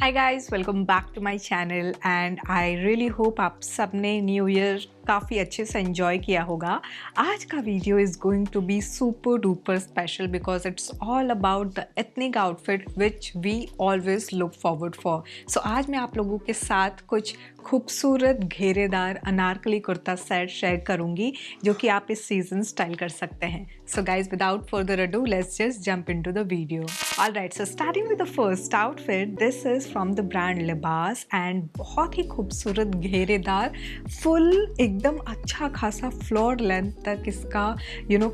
Hi guys, welcome back to my channel and I really hope आप सबने new year काफ़ी अच्छे से एंजॉय किया होगा। आज का video is going to be super duper special because it's all about the ethnic outfit which we always look forward for. So आज मैं आप लोगों के साथ कुछ खूबसूरत घेरेदार अनारकली कुर्ता सेट शेयर करूंगी जो कि आप इस सीजन स्टाइल कर सकते हैं। So guys, without further ado let's just jump into the video. Alright, so starting with the first outfit, this is from the brand लिबास एंड बहुत ही खूबसूरत घेरेदार फुल एकदम अच्छा खासा फ्लोर लेंथ तक इसका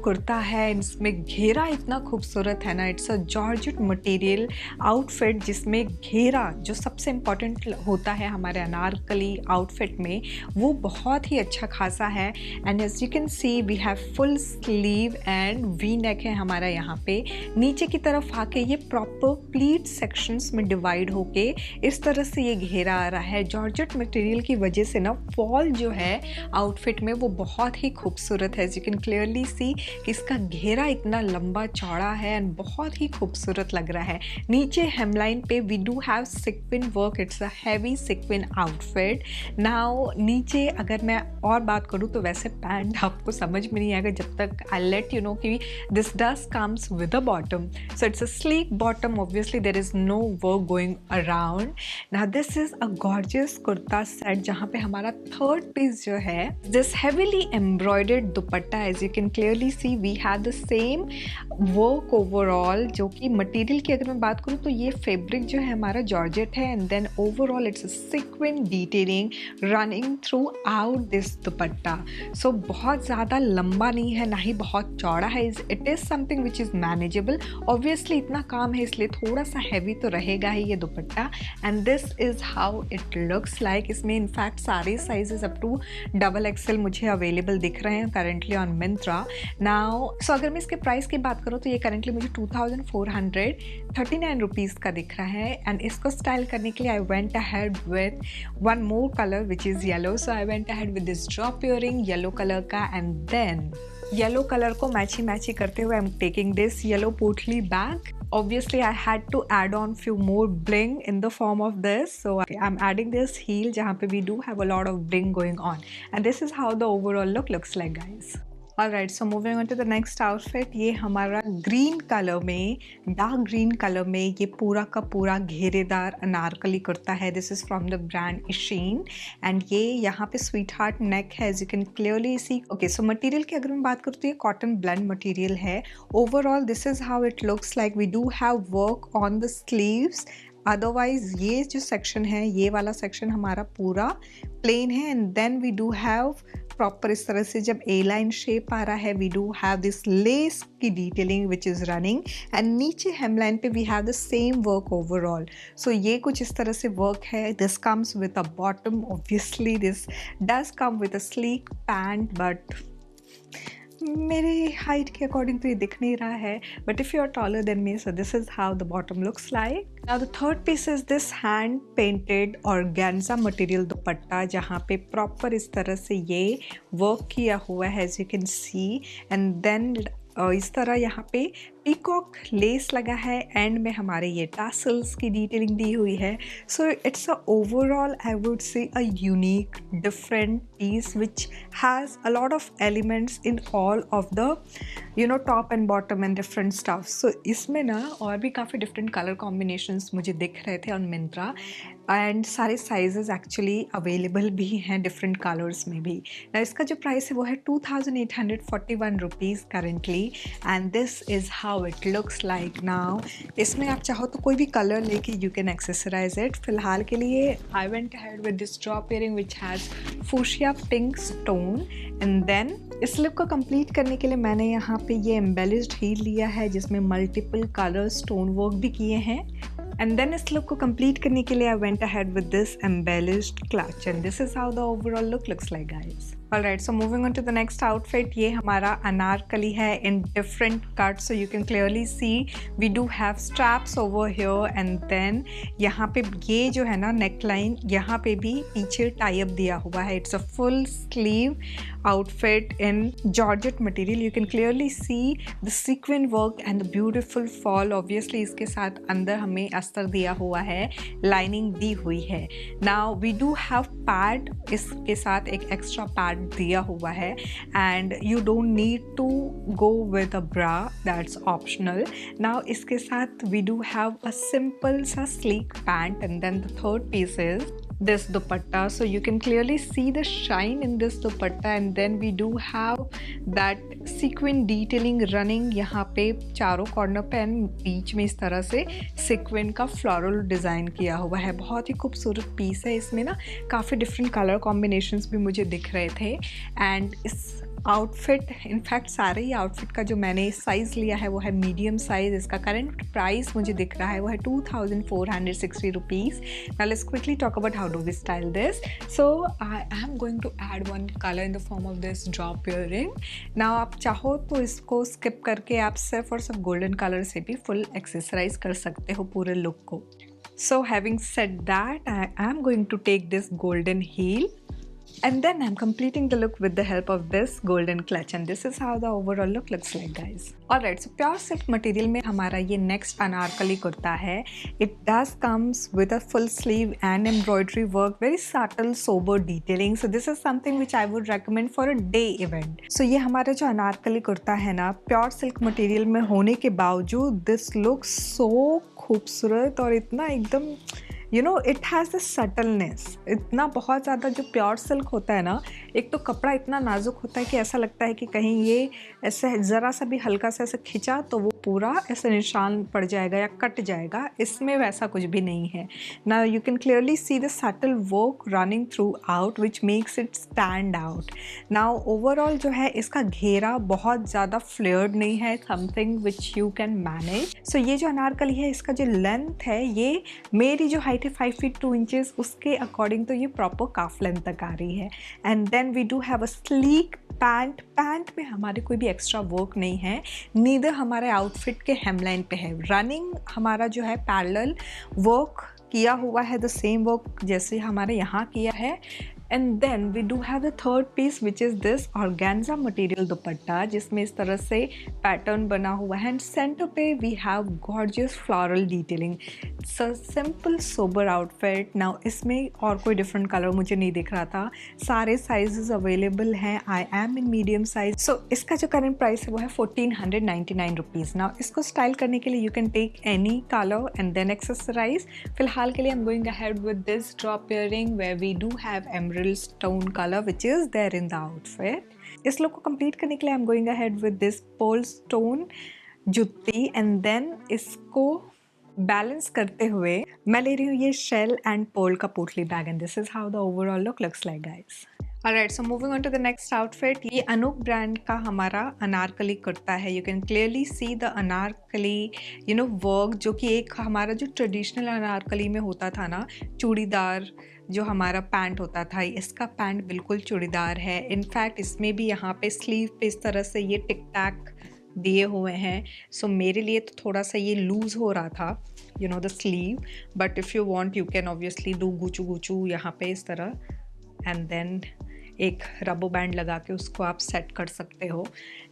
कुर्ता है। इसमें घेरा इतना खूबसूरत है ना, it's a georgette material outfit जिसमें घेरा जो सबसे इम्पॉर्टेंट होता है हमारे अनारकली आउटफिट में वो बहुत ही अच्छा खासा है। And as you can see we have full sleeve and V neck है हमारा। यहाँ पे नीचे की तरफ आके ये प्रॉपर प्लीट सेक्शंस में डिवाइड होके इस तरह से ये घेरा आ रहा है। जॉर्जेट मटेरियल की वजह से ना फॉल जो है आउटफिट में वो बहुत ही खूबसूरत है। यू कैन क्लियरली सी कि इसका घेरा इतना लंबा चौड़ा है एंड बहुत ही खूबसूरत लग रहा है। नीचे हेमलाइन पे we do have sequin work, it's a heavy sequin outfit. Now नीचे अगर मैं और बात करूँ तो वैसे पैंट आपको समझ में नहीं आएगा जब तक आई लेट यू नो कि this does comes with a bottom. So it's a sleek bottom, obviously there is no work going around. Now this is a gorgeous kurta set जहाँ पे हमारा थर्ड पीस जो है this heavily embroidered dupatta. as you can clearly see we have the same work overall, जो कि material की अगर मैं बात करूँ तो ये फैब्रिक जो है हमारा जॉर्जेट है and then overall it's a sequined detailing running throughout this dupatta. So बहुत ज़्यादा लंबा नहीं है ना ही बहुत चौड़ा है। It is something which is manageable. Obviously इतना काम है इसलिए थोड़ा सा हैवी तो रहेगा ही ये दुपट्टा। And this is how it looks like. इसमें इनफैक्ट सारे साइजेस अप टू XXL मुझे अवेलेबल दिख रहे हैं करंटली ऑन मिंत्रा नाउ। सो अगर मैं इसके प्राइस की बात करूँ तो ये करंटली मुझे 2439 रुपीज़ का दिख रहा है। एंड इसको स्टाइल करने के लिए I went ahead with one more colour which is yellow. So I went ahead with this drop earring yellow colour का एंड देन येलो कलर को मैची करते हुए आई एम टेकिंग दिस येलो पोटली bag. Obviously I had to add on few more bling in the form of this, so I'm adding this heel जहाँ पे we do have a lot of bling going on and this is how the overall look looks like, guys. Alright, so moving on to the next outfit, ये हमारा green colour में, dark green colour में ये पूरा का पूरा घेरेदार अनारकली कुर्ता है। This is from the brand Ishin and ये यहाँ पे स्वीट हार्ट नेक है, as you can clearly see. Okay, so material की अगर मैं बात करूँ तो ये कॉटन ब्लेंड मटेरियल है। Overall this is how it looks like. We do have work on the sleeves. Otherwise ये जो सेक्शन है, ये वाला सेक्शन हमारा पूरा प्लेन है and then we do have proper इस तरह से जब ए लाइन शेप आ रहा है we do have this lace की detailing which is running and नीचे हेमलाइन पे we have the same work overall. So ये कुछ इस तरह से वर्क है। This comes with a bottom, obviously this does come with a sleek pant but मेरे हाइट के अकॉर्डिंग तो ये दिख नहीं रहा है, but if you are taller than me so this is how the bottom looks like. Now the third piece is this hand painted organza material dupatta जहाँ पे प्रॉपर इस तरह से ये वर्क किया हुआ है, as you can see. And then इस तरह यहाँ पे पीकॉक लेस लगा है, एंड में हमारे ये टासल्स की डिटेलिंग दी हुई है। So it's a overall I would say a unique different piece which has a lot of elements in all of the top and bottom and different stuff. So इसमें ना और भी काफ़ी डिफरेंट कलर कॉम्बिनेशंस मुझे दिख रहे थे on Myntra and सारे साइजेस एक्चुअली अवेलेबल भी हैं डिफरेंट कलर्स में भी। ना इसका जो प्राइस है वो है 2841 rupees currently and this is how it looks like now. इसमें आप चाहो तो कोई भी कलर लेके यू कैन एक्सेसराइज इट। फिलहाल के लिए I went ahead with this drop earring which has fuchsia pink stone and then इस लुक को कंप्लीट करने के लिए मैंने यहाँ पे ये एम्बेलिश्ड हील लिया है जिसमें मल्टीपल कलर स्टोन वर्क भी किए हैं। एंड देन इस लुक को कंप्लीट करने के लिए I went ahead with this embellished clutch and this is how the overall look looks like, guys. Alright, so moving on to the next outfit, ये हमारा अनारकली है in different cuts, so you can clearly see we do have straps over here and then यहाँ पे ये जो है ना neckline, यहाँ पे भी पीछे tie up दिया हुआ है. It's a full sleeve outfit in georgette material. You can clearly see the sequin work and the beautiful fall. Obviously इसके साथ अंदर हमें अस्तर दिया हुआ है, lining दी हुई है. Now we do have pad, इसके साथ एक extra pad दिया हुआ है and you don't need to go with a bra, that's optional. Now इसके साथ we do have a simple सा sleek pant and then the third piece is this dupatta, so you can clearly see the shine in this dupatta and then we do have that sequin detailing running यहाँ पे चारों corner पे and बीच में इस तरह से sequin का floral design किया हुआ है. बहुत ही खूबसूरत पीस है. इसमें ना काफ़ी डिफरेंट कलर कॉम्बिनेशंस भी मुझे दिख रहे थे एंड इस आउटफिट, इनफैक्ट सारे ही आउटफिट का जो मैंने साइज़ लिया है वो है मीडियम साइज़. इसका करंट प्राइस मुझे दिख रहा है वो है 2460 rupees. Now let's quickly talk about how do we style this. So I am going to add one colour in the form of this drop earring. Now आप चाहो तो इसको स्किप करके आप सिर्फ और सिर्फ गोल्डन कलर से भी फुल एक्सेसराइज कर सकते हो पूरे लुक को. So having said that, I am going to take this golden heel and then I'm completing the look with the help of this golden clutch and this is how the overall look looks like, guys. Alright, so pure silk material में हमारा ये next Anarkali kurta है. It does comes with a full sleeve and embroidery work, very subtle sober detailing. So this is something which I would recommend for a day event. So ये हमारा जो अनारकली कुर्ता है ना pure silk material में होने के बावजूद this looks so खूबसूरत और इतना एकदम you know it has the subtleness. इतना बहुत ज़्यादा जो प्योर सिल्क होता है ना, एक तो कपड़ा इतना नाजुक होता है कि ऐसा लगता है कि कहीं ये ऐसे ज़रा सा भी हल्का सा ऐसे खिंचा तो वो पूरा ऐसे निशान पड़ जाएगा या कट जाएगा. इसमें वैसा कुछ भी नहीं है. Now you can clearly see the subtle work running throughout which makes it stand out. Now overall जो है इसका घेरा बहुत ज़्यादा फ्लेयर्ड नहीं है, something which you can manage. So ये जो अनारकली है इसका जो लेंथ है, ये मेरी जो हाइट है 5 फीट 2 इंचेस, उसके अकॉर्डिंग तो ये प्रॉपर काफ लेंथ तक आ रही है. And then we do have a sleek pant. Pant में हमारे कोई भी एक्स्ट्रा वर्क नहीं है, नीदर हमारे आउटफिट के हेमलाइन पे है. रनिंग हमारा जो है पैरेलल वर्क किया हुआ है, द सेम वर्क जैसे हमारे यहाँ किया है. And then we do have the third piece which is this organza material दुपट्टा जिसमें इस तरह से पैटर्न बना हुआ है. एंड सेंटर पे we have gorgeous floral detailing. It's a simple sober outfit. Now इसमें और कोई डिफरेंट कलर मुझे नहीं दिख रहा था. सारे साइजेस अवेलेबल हैं. I am in medium size. So इसका जो करंट प्राइस है वो है 1499 रुपीज़. Now इसको स्टाइल करने के लिए you can take any color and then accessorize. फिलहाल के लिए I'm going ahead with this drop earring where we do have emerald stone color which is there in the outfit. इस look को complete करने के लिए I'm going ahead with this pearl stone जुत्ती and then इसको balance करते हुए मैं ले रही हूँ ये शेल एंड पर्ल का पोटली bag and this is how the overall look looks like, guys. Alright, so moving on to the next outfit. ये अनूप ब्रांड का हमारा अनारकली कुर्ता है. You can clearly see the Anarkali work जो कि एक हमारा जो ट्रेडिशनल अनारकली में होता था ना, चूड़ीदार जो हमारा पैंट होता था, इसका पैंट बिल्कुल चूड़ीदार है. इनफैक्ट इसमें भी यहाँ पे स्लीव पे इस तरह से ये टिक टैक दिए हुए हैं. सो मेरे लिए तो थोड़ा सा ये लूज़ हो रहा था the sleeve, but if you want you can obviously do गुचू गुचू यहाँ पे इस तरह एंड देन एक रबो बैंड लगा के उसको आप सेट कर सकते हो.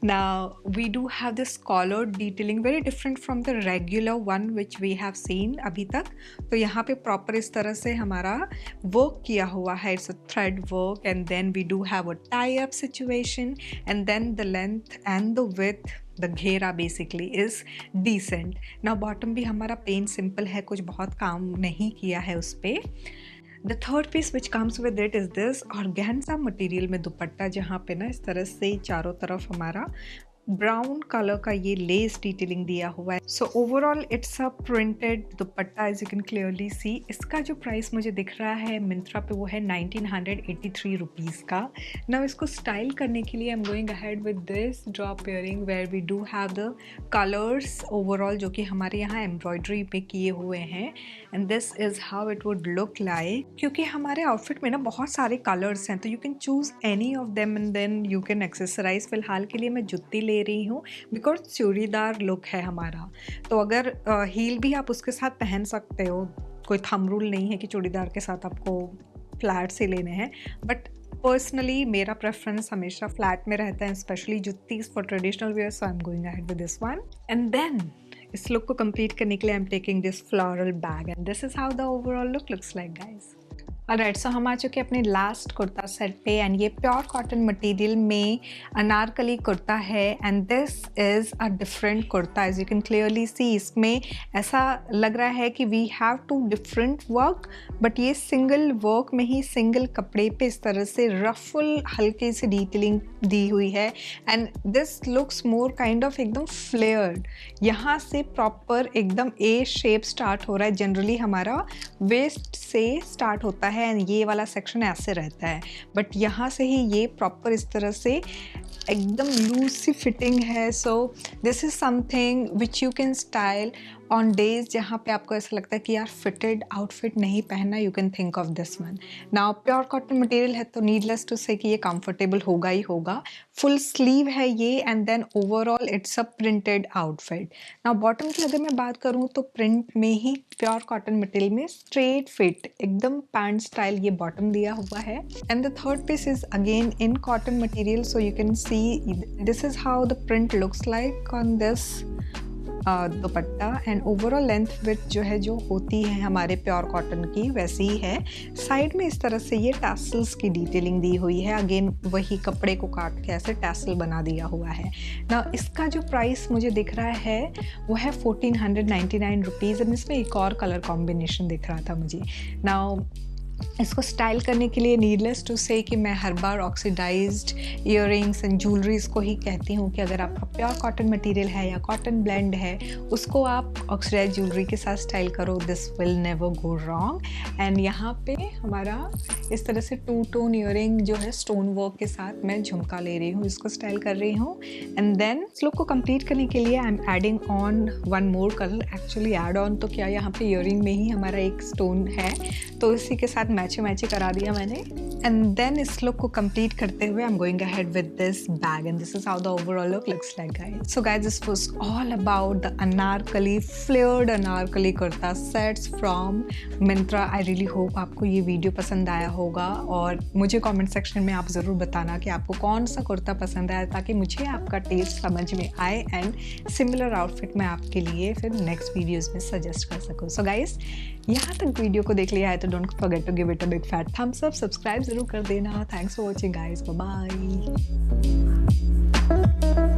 Now we do have this collar detailing very different from the regular one which we have seen अभी तक. तो यहाँ पे प्रॉपर इस तरह से हमारा वर्क किया हुआ है. It's a thread work and then we do have a tie up situation and then the length and the width, the घेरा बेसिकली इज़ डिसेंट. ना बॉटम भी हमारा प्लेन सिंपल है, कुछ बहुत काम नहीं किया है उस पर. The third piece which comes with it is this organza material में दुपट्टा जहाँ पे ना इस तरह से चारों तरफ हमारा ब्राउन कलर का ये लेस डिटेलिंग दिया हुआ है. So overall it's a printed dupatta as you can clearly see. इसका जो प्राइस मुझे दिख रहा है मिंत्रा पे वो है 1983 रुपीज़ का. नाउ इसको स्टाइल करने के लिए I am going ahead with this drop earring where we do have the colours overall जो कि हमारे यहाँ एम्ब्रॉयडरी पे किए हुए हैं. And this is how it would look like. क्योंकि हमारे आउटफिट में ना बहुत सारे कलर्स हैं, तो you can choose any of them and then you can accessorise. फ़िलहाल के लिए मैं जुत्ती ले रही हूँ बिकॉज चूड़ीदार लुक है हमारा, तो अगर हील भी आप उसके साथ पहन सकते हो, कोई थंब रूल नहीं है कि चूड़ीदार के साथ आपको फ्लैट से लेने हैं, बट पर्सनली मेरा प्रेफरेंस हमेशा फ्लैट में रहता है, especially juttis for traditional wear, so I am going ahead with this one. And then इस लुक को कंप्लीट करने के लिए I am taking this floral bag and this is how the overall look looks like guys. Alright, so हम आ चुके हैं अपने लास्ट कुर्ता सेट पे एंड ये प्योर कॉटन मटेरियल में अनारकली कुर्ता है and this is a different kurta. As you can clearly see, इसमें ऐसा लग रहा है कि we have two different work, but ये सिंगल वर्क में ही सिंगल कपड़े पे इस तरह से रफुल हल्की सी डिटेलिंग दी हुई है and this looks more kind of एकदम फ्लेयर्ड। यहाँ से प्रॉपर एकदम ए शेप स्टार्ट हो रहा है। जनरली हमारा वेस्ट से स्टार्ट होता है एंड ये वाला सेक्शन ऐसे रहता है, बट यहाँ से ही ये प्रॉपर इस तरह से एकदम लूज सी फिटिंग है। सो this is something which you can style on days जहाँ पे आपको ऐसा लगता है कि यार फिटेड आउटफिट नहीं पहनना, you can think of this one. Now pure cotton material है तो नीडलेस टू से कि ये कंफर्टेबल होगा ही होगा। फुल स्लीव है ये and then overall it's a printed outfit. Now bottom की अगर मैं बात करूँ तो प्रिंट में ही प्योर कॉटन मटेरियल में स्ट्रेट फिट एकदम पैंट स्टाइल ये बॉटम दिया हुआ है and the third piece is again in cotton material. So you can see this is how the print looks like on this dupatta and overall length width जो है जो होती है हमारे प्योर कॉटन की वैसी ही है। साइड में इस तरह से ये टैसल्स की डिटेलिंग दी हुई है, अगेन वही कपड़े को काट के ऐसे टैसल बना दिया हुआ है ना। इसका जो प्राइस मुझे दिख रहा है वो है 1499 रुपीज़ एंड इसमें एक और कलर कॉम्बिनेशन दिख रहा था मुझे। नाउ इसको स्टाइल करने के लिए नीडलेस टू से कि मैं हर बार ऑक्सीडाइज्ड ईयररिंग्स एंड ज्वेलरीज को ही कहती हूँ कि अगर आपका प्योर कॉटन मटेरियल है या कॉटन ब्लेंड है उसको आप ऑक्सीडाइज ज्वेलरी के साथ स्टाइल करो, this will never go wrong. And यहाँ पे हमारा इस तरह से टू टोन ईयररिंग जो है स्टोन वर्क के साथ मैं झुमका ले रही हूँ, इसको स्टाइल कर रही हूँ। एंड देन इस लुक को कंप्लीट करने के लिए I am adding on one more colour. Actually add on तो क्या, यहाँ पे ईयररिंग में ही हमारा एक स्टोन है तो इसी के साथ मैची करा दिया मैंने। एंड देन इस लुक को कंप्लीट करते हुए आई am going ahead with this bag and this is how the overall look looks like guys. So guys this was all about the Anarkali flared Anarkali kurta sets from Myntra. I really hope आपको ये video पसंद आया होगा और मुझे comment section में आप ज़रूर बताना कि आपको कौन सा कुर्ता पसंद आया ताकि मुझे आपका टेस्ट समझ में आए एंड सिमिलर आउटफिट मैं आपके लिए फिर नेक्स्ट वीडियोज़ में सजेस्ट कर सकूँ। सो गाइस यहाँ तक वीडियो को देख लिया है तो don't forget to give it a big fat thumbs up, subscribe जरूर कर देना। Thanks for watching guys, bye bye.